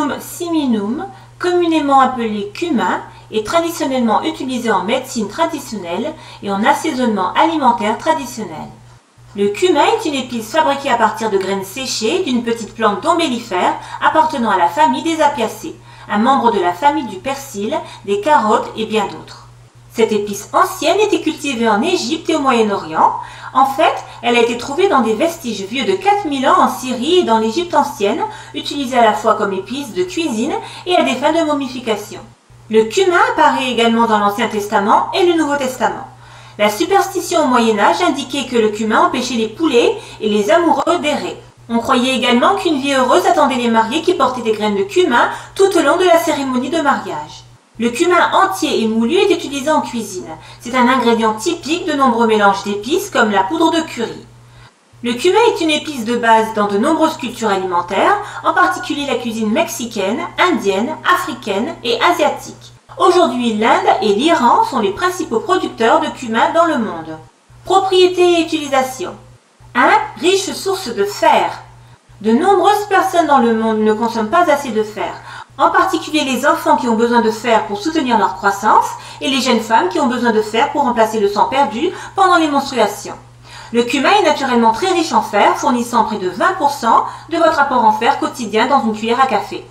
Cuminum siminum, communément appelé cumin, est traditionnellement utilisé en médecine traditionnelle et en assaisonnement alimentaire traditionnel. Le cumin est une épice fabriquée à partir de graines séchées d'une petite plante ombellifère appartenant à la famille des Apiacées, un membre de la famille du persil, des carottes et bien d'autres. Cette épice ancienne était cultivée en Égypte et au Moyen-Orient. En fait, elle a été trouvée dans des vestiges vieux de 4000 ans en Syrie et dans l'Égypte ancienne, utilisée à la fois comme épice de cuisine et à des fins de momification. Le cumin apparaît également dans l'Ancien Testament et le Nouveau Testament. La superstition au Moyen-Âge indiquait que le cumin empêchait les poulets et les amoureux d'errer. On croyait également qu'une vie heureuse attendait les mariés qui portaient des graines de cumin tout au long de la cérémonie de mariage. Le cumin entier et moulu est utilisé en cuisine. C'est un ingrédient typique de nombreux mélanges d'épices comme la poudre de curry. Le cumin est une épice de base dans de nombreuses cultures alimentaires, en particulier la cuisine mexicaine, indienne, africaine et asiatique. Aujourd'hui, l'Inde et l'Iran sont les principaux producteurs de cumin dans le monde. Propriétés et utilisation. 1. Riche source de fer. De nombreuses personnes dans le monde ne consomment pas assez de fer, en particulier les enfants qui ont besoin de fer pour soutenir leur croissance et les jeunes femmes qui ont besoin de fer pour remplacer le sang perdu pendant les menstruations. Le cumin est naturellement très riche en fer, fournissant près de 20% de votre apport en fer quotidien dans une cuillère à café.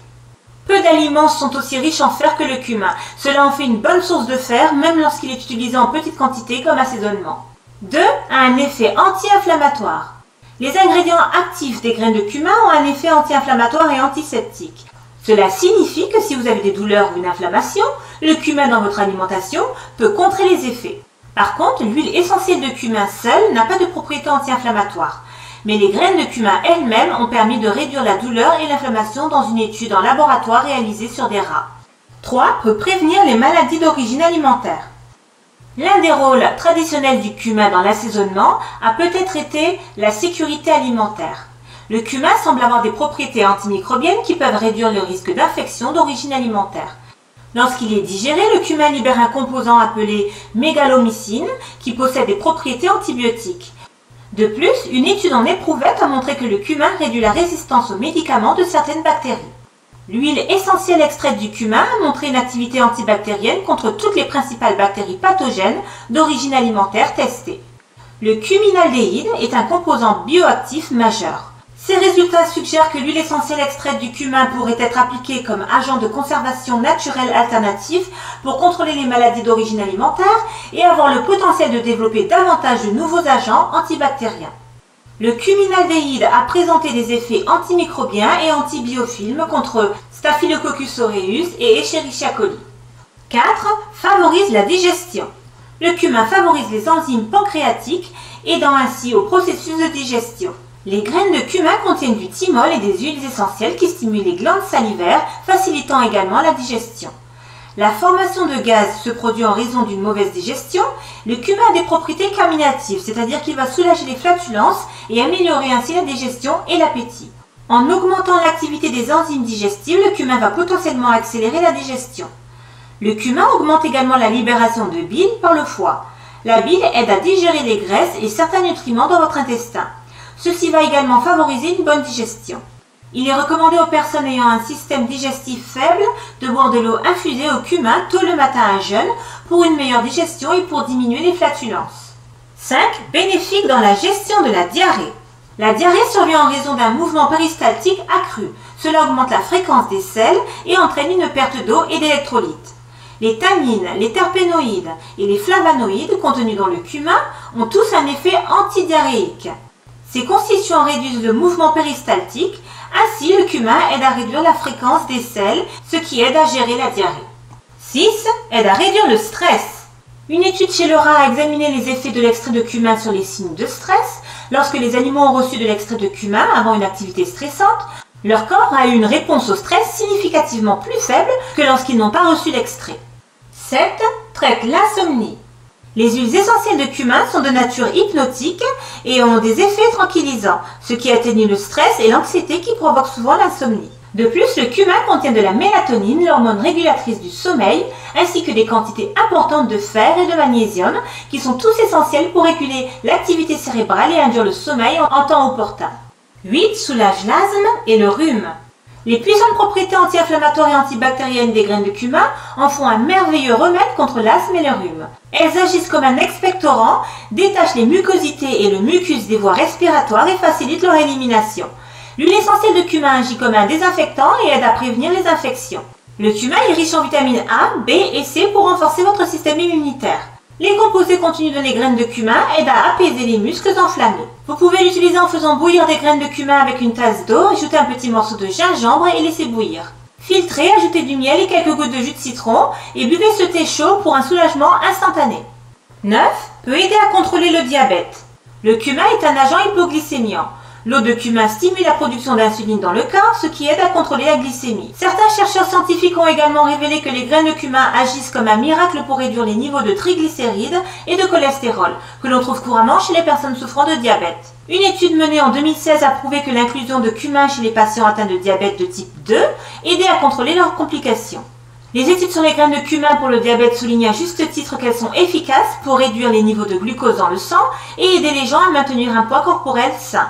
Peu d'aliments sont aussi riches en fer que le cumin. Cela en fait une bonne source de fer, même lorsqu'il est utilisé en petite quantité comme assaisonnement. 2. A un effet anti-inflammatoire. Les ingrédients actifs des graines de cumin ont un effet anti-inflammatoire et antiseptique. Cela signifie que si vous avez des douleurs ou une inflammation, le cumin dans votre alimentation peut contrer les effets. Par contre, l'huile essentielle de cumin seule n'a pas de propriété anti-inflammatoire. Mais les graines de cumin elles-mêmes ont permis de réduire la douleur et l'inflammation dans une étude en laboratoire réalisée sur des rats. 3. Peut prévenir les maladies d'origine alimentaire. L'un des rôles traditionnels du cumin dans l'assaisonnement a peut-être été la sécurité alimentaire. Le cumin semble avoir des propriétés antimicrobiennes qui peuvent réduire le risque d'infection d'origine alimentaire. Lorsqu'il est digéré, le cumin libère un composant appelé mégalomycine qui possède des propriétés antibiotiques. De plus, une étude en éprouvette a montré que le cumin réduit la résistance aux médicaments de certaines bactéries. L'huile essentielle extraite du cumin a montré une activité antibactérienne contre toutes les principales bactéries pathogènes d'origine alimentaire testées. Le cuminaldéhyde est un composant bioactif majeur. Ces résultats suggèrent que l'huile essentielle extraite du cumin pourrait être appliquée comme agent de conservation naturel alternatif pour contrôler les maladies d'origine alimentaire et avoir le potentiel de développer davantage de nouveaux agents antibactériens. Le cuminaldéhyde a présenté des effets antimicrobiens et antibiofilms contre Staphylococcus aureus et Escherichia coli. 4. Favorise la digestion. Le cumin favorise les enzymes pancréatiques, aidant ainsi au processus de digestion. Les graines de cumin contiennent du thymol et des huiles essentielles qui stimulent les glandes salivaires, facilitant également la digestion. La formation de gaz se produit en raison d'une mauvaise digestion. Le cumin a des propriétés carminatives, c'est-à-dire qu'il va soulager les flatulences et améliorer ainsi la digestion et l'appétit. En augmentant l'activité des enzymes digestives, le cumin va potentiellement accélérer la digestion. Le cumin augmente également la libération de bile par le foie. La bile aide à digérer les graisses et certains nutriments dans votre intestin. Ceci va également favoriser une bonne digestion. Il est recommandé aux personnes ayant un système digestif faible de boire de l'eau infusée au cumin tôt le matin à jeun pour une meilleure digestion et pour diminuer les flatulences. 5. Bénéfique dans la gestion de la diarrhée. La diarrhée survient en raison d'un mouvement péristaltique accru. Cela augmente la fréquence des selles et entraîne une perte d'eau et d'électrolytes. Les tannines, les terpénoïdes et les flavonoïdes contenus dans le cumin ont tous un effet antidiarrhéique. Ces constituants réduisent le mouvement péristaltique, ainsi le cumin aide à réduire la fréquence des selles, ce qui aide à gérer la diarrhée. 6. Aide à réduire le stress. Une étude chez le rat a examiné les effets de l'extrait de cumin sur les signes de stress. Lorsque les animaux ont reçu de l'extrait de cumin avant une activité stressante, leur corps a eu une réponse au stress significativement plus faible que lorsqu'ils n'ont pas reçu l'extrait. 7. Traite l'insomnie. Les huiles essentielles de cumin sont de nature hypnotique et ont des effets tranquillisants, ce qui atténue le stress et l'anxiété qui provoquent souvent l'insomnie. De plus, le cumin contient de la mélatonine, l'hormone régulatrice du sommeil, ainsi que des quantités importantes de fer et de magnésium, qui sont tous essentiels pour réguler l'activité cérébrale et induire le sommeil en temps opportun. 8. Soulage l'asthme et le rhume. Les puissantes propriétés anti-inflammatoires et antibactériennes des graines de cumin en font un merveilleux remède contre l'asthme et le rhume. Elles agissent comme un expectorant, détachent les mucosités et le mucus des voies respiratoires et facilitent leur élimination. L'huile essentielle de cumin agit comme un désinfectant et aide à prévenir les infections. Le cumin est riche en vitamines A, B et C pour renforcer votre système immunitaire. Les composés contenus dans les graines de cumin aident à apaiser les muscles enflammés. Vous pouvez l'utiliser en faisant bouillir des graines de cumin avec une tasse d'eau, ajoutez un petit morceau de gingembre et laissez bouillir. Filtrez, ajoutez du miel et quelques gouttes de jus de citron et buvez ce thé chaud pour un soulagement instantané. 9. Peut aider à contrôler le diabète. Le cumin est un agent hypoglycémiant. L'eau de cumin stimule la production d'insuline dans le corps, ce qui aide à contrôler la glycémie. Certains chercheurs scientifiques ont également révélé que les graines de cumin agissent comme un miracle pour réduire les niveaux de triglycérides et de cholestérol, que l'on trouve couramment chez les personnes souffrant de diabète. Une étude menée en 2016 a prouvé que l'inclusion de cumin chez les patients atteints de diabète de type 2 aidait à contrôler leurs complications. Les études sur les graines de cumin pour le diabète soulignent à juste titre qu'elles sont efficaces pour réduire les niveaux de glucose dans le sang et aider les gens à maintenir un poids corporel sain.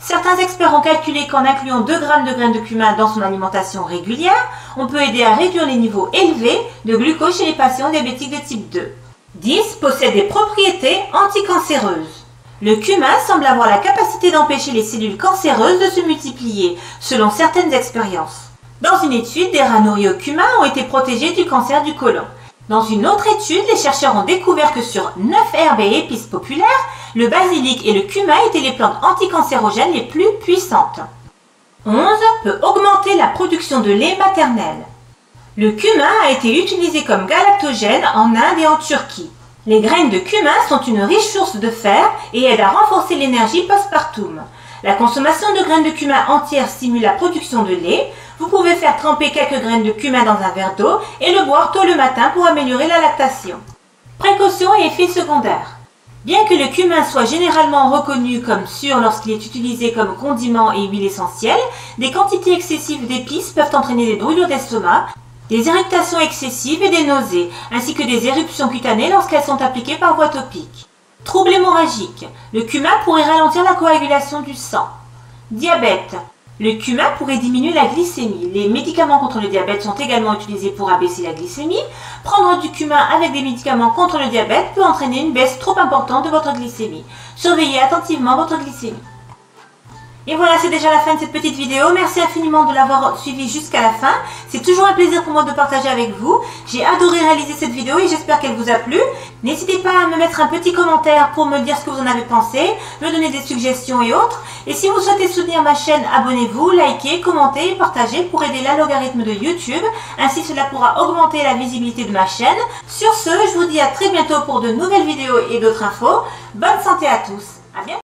Certains experts ont calculé qu'en incluant 2 g de graines de cumin dans son alimentation régulière, on peut aider à réduire les niveaux élevés de glucose chez les patients diabétiques de type 2. 10. Possède des propriétés anticancéreuses. Le cumin semble avoir la capacité d'empêcher les cellules cancéreuses de se multiplier, selon certaines expériences. Dans une étude, des rats nourris au cumin ont été protégés du cancer du côlon. Dans une autre étude, les chercheurs ont découvert que sur 9 herbes et épices populaires, le basilic et le cumin étaient les plantes anticancérogènes les plus puissantes. 11. Peut augmenter la production de lait maternel. Le cumin a été utilisé comme galactogène en Inde et en Turquie. Les graines de cumin sont une riche source de fer et aident à renforcer l'énergie postpartum. La consommation de graines de cumin entières stimule la production de lait. Vous pouvez faire tremper quelques graines de cumin dans un verre d'eau et le boire tôt le matin pour améliorer la lactation. Précautions et effets secondaires. Bien que le cumin soit généralement reconnu comme sûr lorsqu'il est utilisé comme condiment et huile essentielle, des quantités excessives d'épices peuvent entraîner des brûlures d'estomac, des irritations excessives et des nausées, ainsi que des éruptions cutanées lorsqu'elles sont appliquées par voie topique. Troubles hémorragiques. Le cumin pourrait ralentir la coagulation du sang. Diabète. Le cumin pourrait diminuer la glycémie. Les médicaments contre le diabète sont également utilisés pour abaisser la glycémie. Prendre du cumin avec des médicaments contre le diabète peut entraîner une baisse trop importante de votre glycémie. Surveillez attentivement votre glycémie. Et voilà, c'est déjà la fin de cette petite vidéo. Merci infiniment de l'avoir suivi jusqu'à la fin. C'est toujours un plaisir pour moi de partager avec vous. J'ai adoré réaliser cette vidéo et j'espère qu'elle vous a plu. N'hésitez pas à me mettre un petit commentaire pour me dire ce que vous en avez pensé, me donner des suggestions et autres. Et si vous souhaitez soutenir ma chaîne, abonnez-vous, likez, commentez et partagez pour aider l'algorithme de YouTube. Ainsi, cela pourra augmenter la visibilité de ma chaîne. Sur ce, je vous dis à très bientôt pour de nouvelles vidéos et d'autres infos. Bonne santé à tous. À bientôt.